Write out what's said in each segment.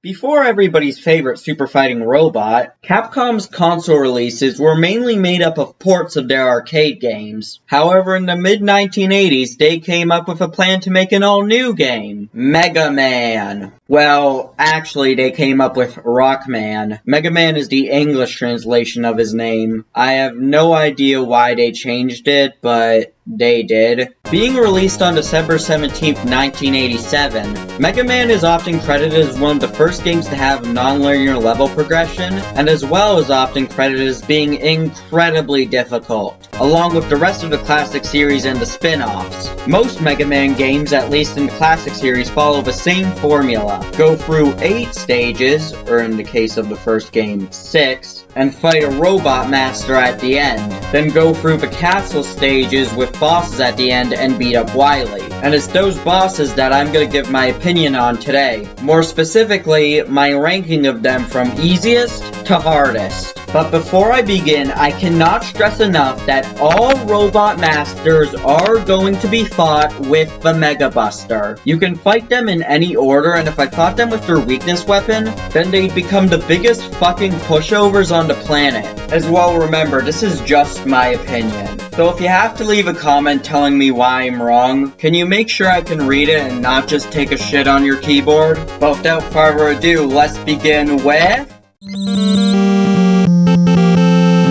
Before everybody's favorite super fighting robot, Capcom's console releases were mainly made up of ports of their arcade games. However, in the mid-1980s, they came up with a plan to make an all-new game, Megaman. Well, actually, they came up with Rockman. Megaman is the English translation of his name. I have no idea why they changed it, but they did. Being released on December 17th, 1987, Mega Man is often credited as one of the first games to have non-linear level progression, and as well as often credited as being incredibly difficult, along with the rest of the classic series and the spin-offs. Most Mega Man games, at least in the classic series, follow the same formula. Go through 8 stages, or in the case of the first game, 6, and fight a robot master at the end. Then go through the castle stages with bosses at the end and beat up Wily. And it's those bosses that I'm gonna give my opinion on today. More specifically, my ranking of them from easiest to hardest. But before I begin, I cannot stress enough that all robot masters are going to be fought with the Mega Buster. You can fight them in any order, and if I fought them with their weakness weapon, then they'd become the biggest fucking pushovers on the planet. As well, remember, this is just my opinion. So if you have to leave a comment telling me why I'm wrong, can you make sure I can read it and not just take a shit on your keyboard? But without further ado, let's begin with...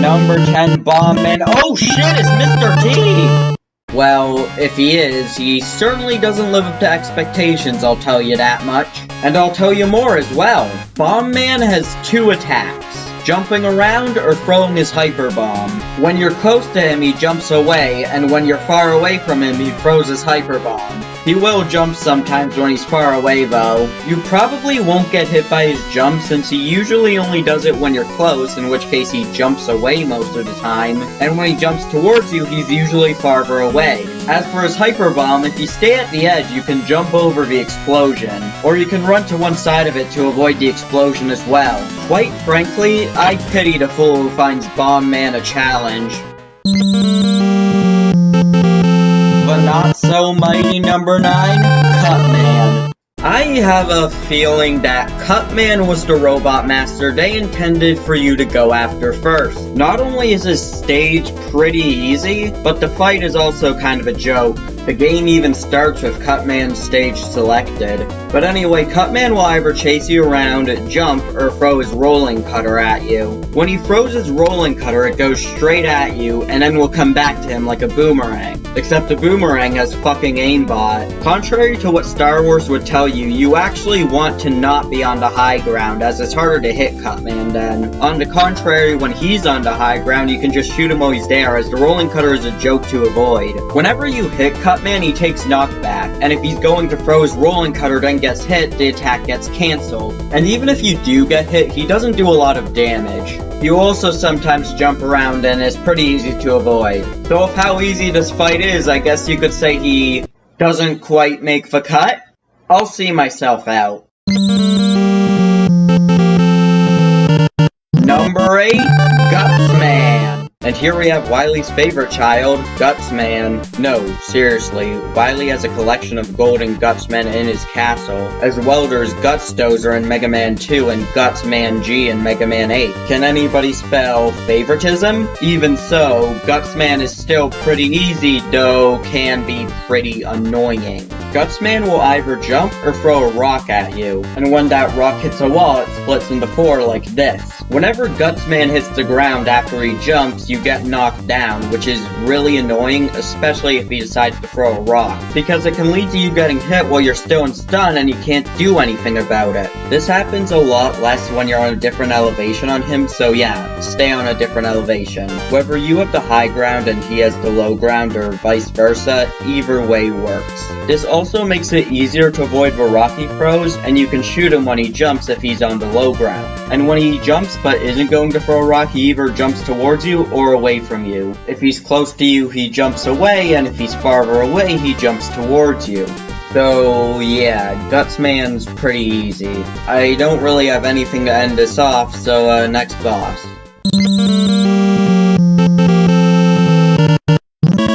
Number 10, Bombman. Oh shit, it's Mr. T! Well, if he is, he certainly doesn't live up to expectations, I'll tell you that much. And I'll tell you more as well. Bombman has 2 attacks: jumping around or throwing his hyper bomb. When you're close to him, he jumps away, and when you're far away from him, he throws his hyper bomb. He will jump sometimes when he's far away though. You probably won't get hit by his jump since he usually only does it when you're close, in which case he jumps away most of the time, and when he jumps towards you, he's usually farther away. As for his hyper bomb, if you stay at the edge, you can jump over the explosion, or you can run to one side of it to avoid the explosion as well. Quite frankly, I pity the fool who finds Bombman a challenge. The not-so-mighty number 9, Cutman. I have a feeling that Cutman was the robot master they intended for you to go after first. Not only is his stage pretty easy, but the fight is also kind of a joke. The game even starts with Cutman's stage selected. But anyway, Cutman will either chase you around, jump, or throw his rolling cutter at you. When he throws his rolling cutter, it goes straight at you, and then will come back to him like a boomerang. Except the boomerang has fucking aimbot. Contrary to what Star Wars would tell you, you actually want to not be on the high ground, as it's harder to hit Cutman then. On the contrary, when he's on the high ground, you can just shoot him while he's there, as the rolling cutter is a joke to avoid. Whenever you hit Cutman, he takes knockback, and if he's going to throw his rolling cutter then gets hit, the attack gets cancelled. And even if you do get hit, he doesn't do a lot of damage. You also sometimes jump around and is pretty easy to avoid. So if how easy this fight is, I guess you could say he doesn't quite make the cut. I'll see myself out. Number 8, Gutsman. And here we have Wily's favorite child, Gutsman. No, seriously, Wily has a collection of golden Gutsmen in his castle, as well there's Gutsdozer in Mega Man 2 and Gutsman G in Mega Man 8. Can anybody spell favoritism? Even so, Gutsman is still pretty easy, though can be pretty annoying. Gutsman will either jump or throw a rock at you, and when that rock hits a wall, it splits into 4 like this. Whenever Gutsman hits the ground after he jumps, you get knocked down, which is really annoying, especially if he decides to throw a rock, because it can lead to you getting hit while you're still in stun and you can't do anything about it. This happens a lot less when you're on a different elevation on him, so yeah, stay on a different elevation. Whether you have the high ground and he has the low ground or vice versa, either way works. This also makes it easier to avoid the rocky throws, and you can shoot him when he jumps if he's on the low ground. And when he jumps but isn't going to throw a rock, he either jumps towards you or away from you. If he's close to you, he jumps away, and if he's farther away, he jumps towards you. So yeah, Gutsman's pretty easy. I don't really have anything to end this off, so next boss.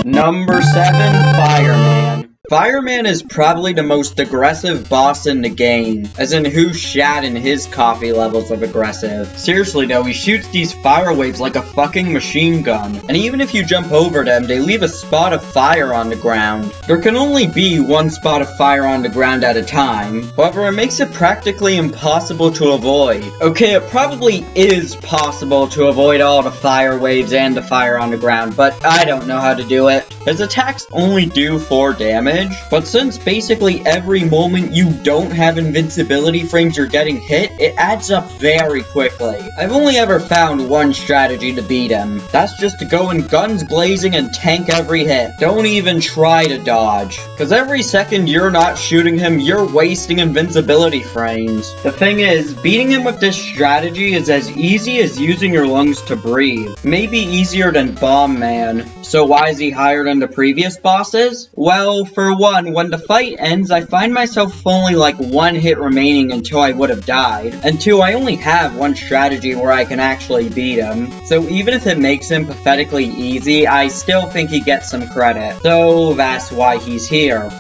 Number 7, Fireman. Fireman is probably the most aggressive boss in the game, as in who shat in his coffee levels of aggressive. Seriously though, he shoots these fire waves like a fucking machine gun, and even if you jump over them, they leave a spot of fire on the ground. There can only be one spot of fire on the ground at a time, however it makes it practically impossible to avoid. Okay, it probably is possible to avoid all the fire waves and the fire on the ground, but I don't know how to do it. His attacks only do 4 damage, but since basically every moment you don't have invincibility frames you're getting hit, it adds up very quickly. I've only ever found one strategy to beat him. That's just to go in guns blazing and tank every hit. Don't even try to dodge, cause every second you're not shooting him, you're wasting invincibility frames. The thing is, beating him with this strategy is as easy as using your lungs to breathe. Maybe easier than Bombman. So why is he higher than the previous bosses? Well, for one, when the fight ends, I find myself with only like 1 hit remaining until I would have died. And 2, I only have one strategy where I can actually beat him. So even if it makes him pathetically easy, I still think he gets some credit. So that's why he's here.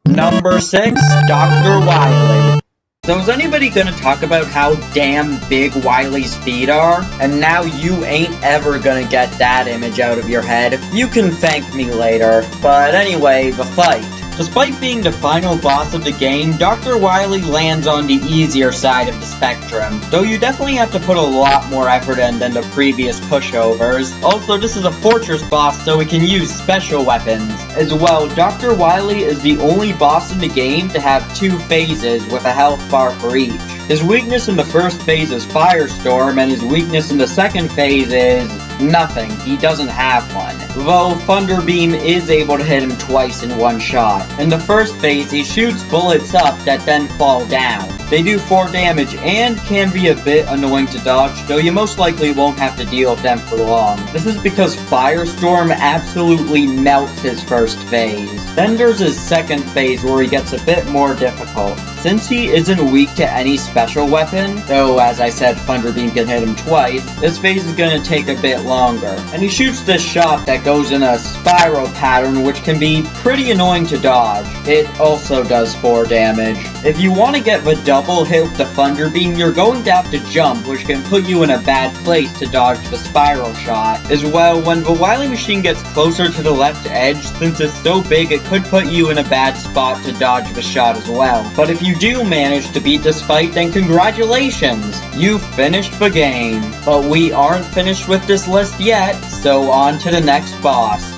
Number 6, Dr. Wily. So is anybody gonna talk about how damn big Wily's feet are? And now you ain't ever gonna get that image out of your head. You can thank me later. But anyway, the fight. Despite being the final boss of the game, Dr. Wily lands on the easier side of the spectrum, though you definitely have to put a lot more effort in than the previous pushovers. Also, this is a fortress boss, so it can use special weapons. As well, Dr. Wily is the only boss in the game to have 2 phases with a health bar for each. His weakness in the first phase is Firestorm, and his weakness in the second phase is nothing. He doesn't have one. Though Thunder Beam is able to hit him twice in one shot. In the first phase, he shoots bullets up that then fall down. They do 4 damage and can be a bit annoying to dodge, though you most likely won't have to deal with them for long. This is because Firestorm absolutely melts his first phase. Then there's his second phase where he gets a bit more difficult. Since he isn't weak to any special weapon, though as I said Thunder Beam can hit him twice, this phase is gonna take a bit longer. And he shoots this shot that goes in a spiral pattern which can be pretty annoying to dodge. It also does 4 damage. If you want to get the double hit with the Thunder Beam, you're going to have to jump, which can put you in a bad place to dodge the spiral shot. As well, when the Wily machine gets closer to the left edge, since it's so big it could put you in a bad spot to dodge the shot as well. But if you do manage to beat this fight, then congratulations! You've finished the game. But we aren't finished with this list yet, so on to the next boss.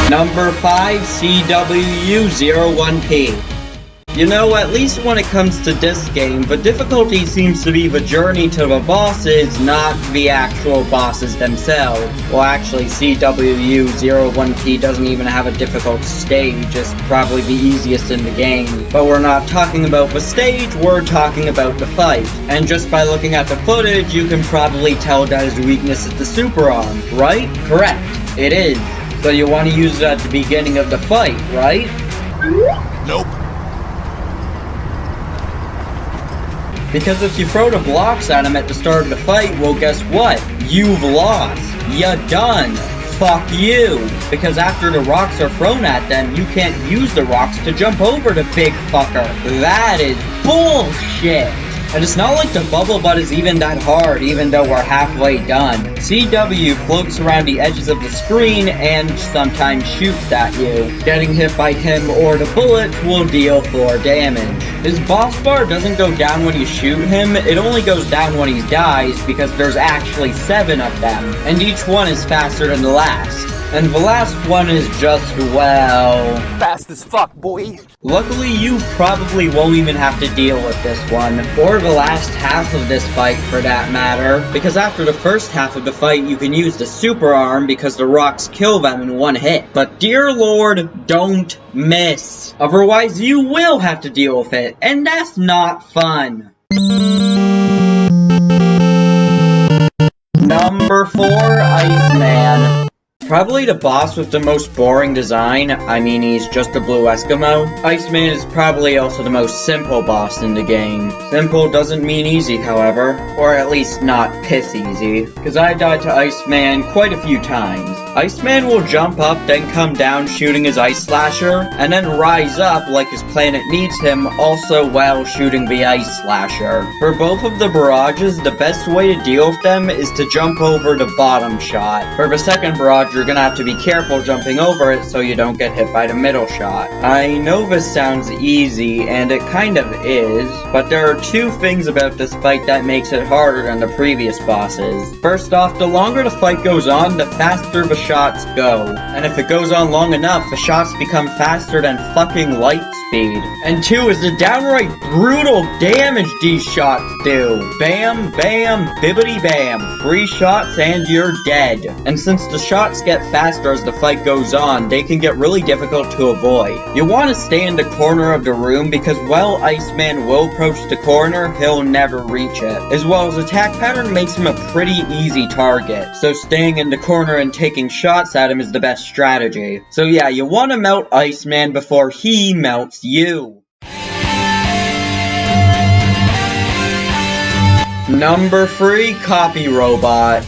Number 5, CWU01P. You know, at least when it comes to this game, the difficulty seems to be the journey to the bosses, not the actual bosses themselves. Well, actually, CWU01P doesn't even have a difficult stage, it's probably the easiest in the game. But we're not talking about the stage, we're talking about the fight. And just by looking at the footage, you can probably tell that his weakness is the super arm, right? Correct, it is. So you want to use it at the beginning of the fight, right? Nope. Because if you throw the blocks at him at the start of the fight, well guess what? You've lost. You're done. Fuck you. Because after the rocks are thrown at them, you can't use the rocks to jump over the big fucker. That is bullshit. And it's not like the bubble butt is even that hard, even though we're halfway done. CW floats around the edges of the screen and sometimes shoots at you. Getting hit by him or the bullets will deal 4 damage. His boss bar doesn't go down when you shoot him, it only goes down when he dies because there's actually 7 of them, and each one is faster than the last. And the last one is just, well... fast as fuck, boy. Luckily, you probably won't even have to deal with this one, or the last half of this fight for that matter, because after the first half of the fight, you can use the super arm because the rocks kill them in 1 hit. But dear lord, don't miss. Otherwise, you will have to deal with it, and that's not fun. Number 4, Iceman. Probably the boss with the most boring design. I mean, he's just a blue Eskimo. Iceman is probably also the most simple boss in the game. Simple doesn't mean easy, however. Or at least not piss easy. Because I died to Iceman quite a few times. Iceman will jump up, then come down shooting his ice slasher, and then rise up like his planet needs him, also while shooting the ice slasher. For both of the barrages, the best way to deal with them is to jump over the bottom shot. For the second barrage, you're gonna have to be careful jumping over it so you don't get hit by the middle shot. I know this sounds easy, and it kind of is, but there are two things about this fight that makes it harder than the previous bosses. First off, the longer the fight goes on, the faster the shots go. And if it goes on long enough, the shots become faster than fucking light speed. And two is the downright brutal damage these shots do. Bam, bam, bibbity bam. 3 shots and you're dead. And since the shots get faster as the fight goes on, they can get really difficult to avoid. You want to stay in the corner of the room because while Iceman will approach the corner, he'll never reach it. As well as attack pattern makes him a pretty easy target. So staying in the corner and taking shots at him is the best strategy. So yeah, you want to melt Iceman before he melts you. Number 3, Copy Robot.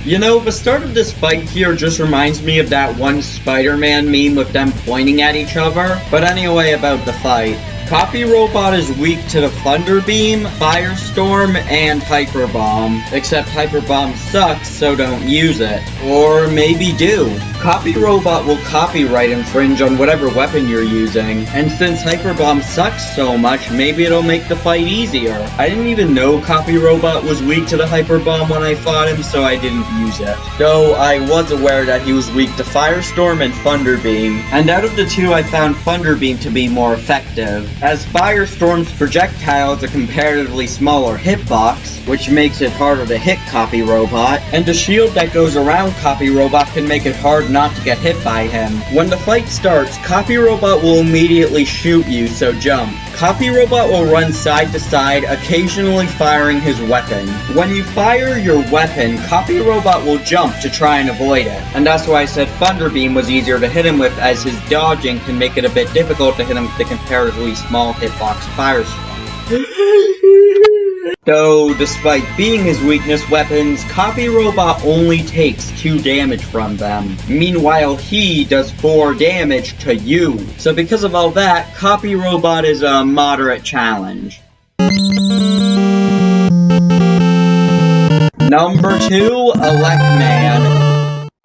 You know, the start of this fight here just reminds me of that one Spider-Man meme with them pointing at each other. But anyway, about the fight. Copy Robot is weak to the Thunder Beam, Firestorm, and Hyper Bomb. Except Hyper Bomb sucks, so don't use it. Or maybe do. Copy Robot will copyright infringe on whatever weapon you're using. And since Hyper Bomb sucks so much, maybe it'll make the fight easier. I didn't even know Copy Robot was weak to the Hyper Bomb when I fought him, so I didn't use it. Though I was aware that he was weak to Firestorm and Thunder Beam. And out of the two, I found Thunder Beam to be more effective, as Firestorm's projectile is a comparatively smaller hitbox, which makes it harder to hit Copy Robot, and the shield that goes around Copy Robot can make it hard not to get hit by him. When the fight starts, Copy Robot will immediately shoot you, so jump. Copy Robot will run side to side, occasionally firing his weapon. When you fire your weapon, Copy Robot will jump to try and avoid it. And that's why I said Thunder Beam was easier to hit him with, as his dodging can make it a bit difficult to hit him with the comparatively small hitbox Firestorm. Though, despite being his weakness weapons, Copy Robot only takes 2 damage from them. Meanwhile, he does 4 damage to you. So because of all that, Copy Robot is a moderate challenge. Number 2, Elecman.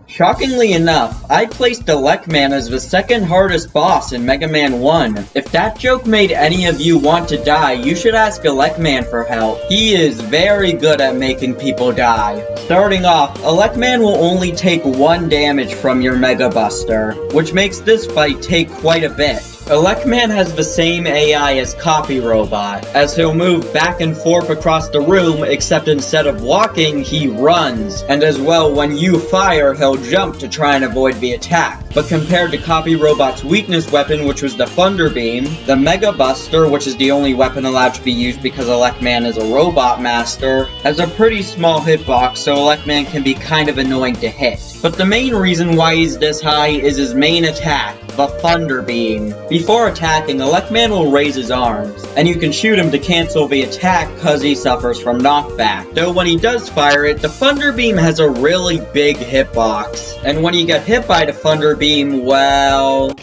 Shockingly enough, I placed Elecman as the second hardest boss in Mega Man 1. If that joke made any of you want to die, you should ask Elecman for help. He is very good at making people die. Starting off, Elecman will only take 1 damage from your Mega Buster, which makes this fight take quite a bit. Elecman has the same AI as Copy Robot, as he'll move back and forth across the room, except instead of walking, he runs. And as well, when you fire, he'll jump to try and avoid the attack. But compared to Copy Robot's weakness weapon, which was the Thunder Beam, the Mega Buster, which is the only weapon allowed to be used because Elecman is a robot master, has a pretty small hitbox, so Elecman can be kind of annoying to hit. But the main reason why he's this high is his main attack, the Thunder Beam. Before attacking, Elecman will raise his arms, and you can shoot him to cancel the attack cause he suffers from knockback. Though when he does fire it, the Thunder Beam has a really big hitbox. And when you get hit by the Thunder Beam, well...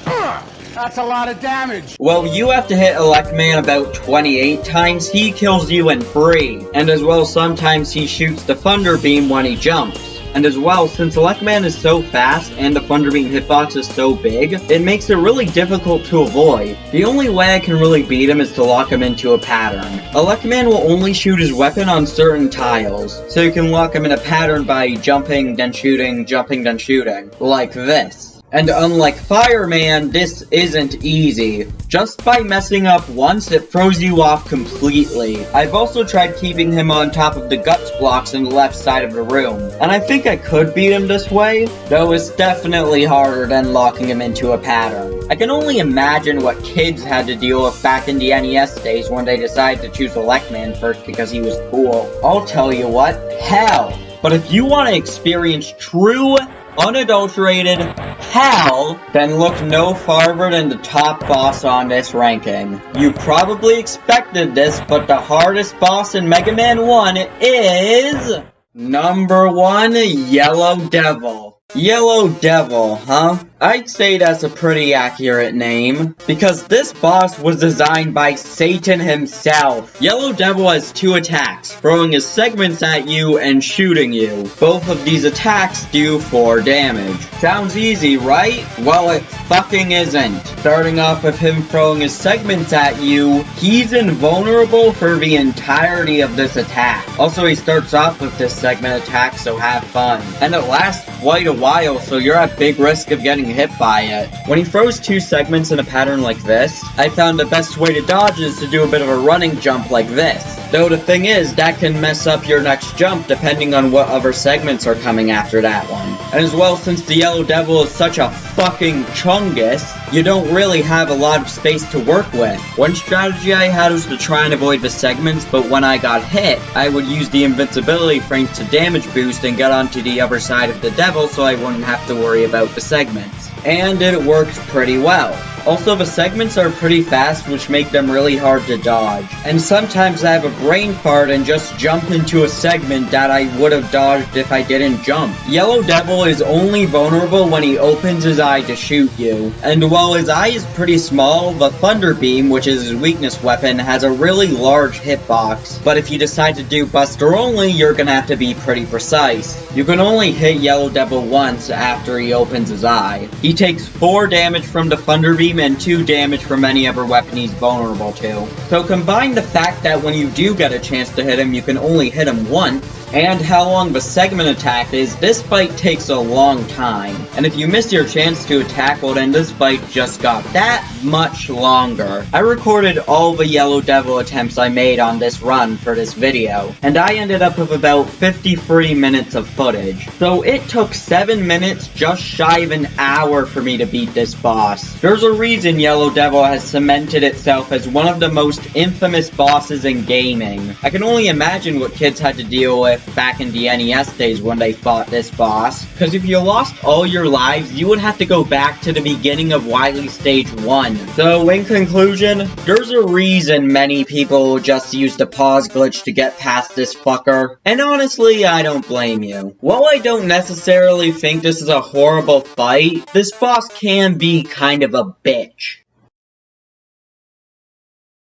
That's a lot of damage! Well, you have to hit Elecman about 28 times, he kills you in 3. And as well, sometimes he shoots the Thunder Beam when he jumps. And as well, since Elecman is so fast and the Thunder Beam hitbox is so big, it makes it really difficult to avoid. The only way I can really beat him is to lock him into a pattern. Elecman will only shoot his weapon on certain tiles, so you can lock him in a pattern by jumping, then shooting, jumping, then shooting. Like this. And unlike Fireman, this isn't easy. Just by messing up once, it throws you off completely. I've also tried keeping him on top of the guts blocks in the left side of the room, and I think I could beat him this way, though it's definitely harder than locking him into a pattern. I can only imagine what kids had to deal with back in the NES days when they decided to choose Elecman first because he was cool. I'll tell you what, hell! But if you want to experience true unadulterated hell, then look no farther than the top boss on this ranking. You probably expected this, but the hardest boss in Mega Man 1 is... Number 1, Yellow Devil. Yellow Devil, huh? I'd say that's a pretty accurate name, because this boss was designed by Satan himself. Yellow Devil has 2 attacks, throwing his segments at you and shooting you. Both of these attacks do 4 damage. Sounds easy, right? Well, it fucking isn't. Starting off with him throwing his segments at you, he's invulnerable for the entirety of this attack. Also, he starts off with this segment attack, so have fun. And it lasts quite a while, so you're at big risk of getting hit by it. When he throws 2 segments in a pattern like this, I found the best way to dodge is to do a bit of a running jump like this. Though the thing is, that can mess up your next jump depending on what other segments are coming after that one. And as well, since the Yellow Devil is such a fucking chungus, you don't really have a lot of space to work with. One strategy I had was to try and avoid the segments, but when I got hit, I would use the invincibility frames to damage boost and get onto the other side of the devil so I wouldn't have to worry about the segments. And it worked pretty well. Also, the segments are pretty fast, which make them really hard to dodge. And sometimes I have a brain fart and just jump into a segment that I would have dodged if I didn't jump. Yellow Devil is only vulnerable when he opens his eye to shoot you. And while his eye is pretty small, the Thunder Beam, which is his weakness weapon, has a really large hitbox. But if you decide to do Buster only, you're gonna have to be pretty precise. You can only hit Yellow Devil once after he opens his eye. He takes 4 damage from the Thunder Beam and 2 damage from any other weapon he's vulnerable to. So combine the fact that when you do get a chance to hit him, you can only hit him once, and how long the segment attack is, this fight takes a long time. And if you miss your chance to attack, well then this fight just got that much longer. I recorded all the Yellow Devil attempts I made on this run for this video, and I ended up with about 53 minutes of footage. So it took 7 minutes, just shy of an hour for me to beat this boss. There's a reason Yellow Devil has cemented itself as one of the most infamous bosses in gaming. I can only imagine what kids had to deal with back in the NES days when they fought this boss, because if you lost all your lives, you would have to go back to the beginning of Wily Stage 1. So in conclusion, there's a reason many people just use the pause glitch to get past this fucker, and honestly, I don't blame you. While I don't necessarily think this is a horrible fight, this boss can be kind of a bitch.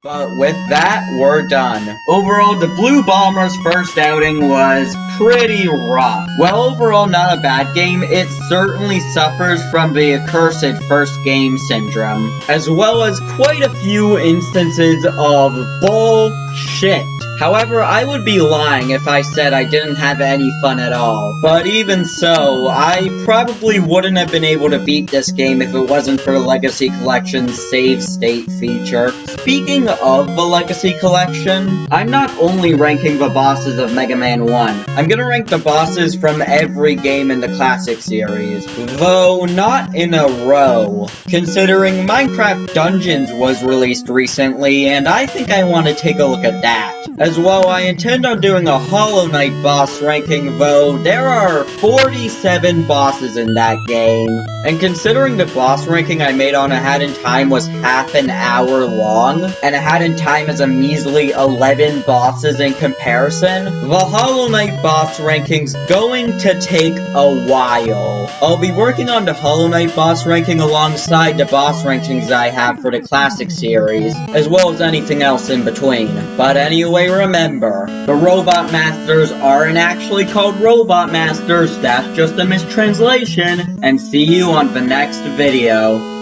But with that, we're done. Overall, the Blue Bomber's first outing was pretty rough. While overall not a bad game, it certainly suffers from the accursed first game syndrome, as well as quite a few instances of bullshit. However, I would be lying if I said I didn't have any fun at all. But even so, I probably wouldn't have been able to beat this game if it wasn't for Legacy Collection's save state feature. Speaking of the Legacy Collection, I'm not only ranking the bosses of Mega Man 1, I'm gonna rank the bosses from every game in the Classic series, though not in a row, considering Minecraft Dungeons was released recently, and I think I want to take a look at that. As well, I intend on doing a Hollow Knight boss ranking, though there are 47 bosses in that game. And considering the boss ranking I made on A Hat in Time was half an hour long, and A Hat in Time is a measly 11 bosses in comparison, the Hollow Knight boss ranking's going to take a while. I'll be working on the Hollow Knight boss ranking alongside the boss rankings I have for the Classic series, as well as anything else in between. But anyway, remember, the Robot Masters aren't actually called Robot Masters, that's just a mistranslation, and see you on the next video.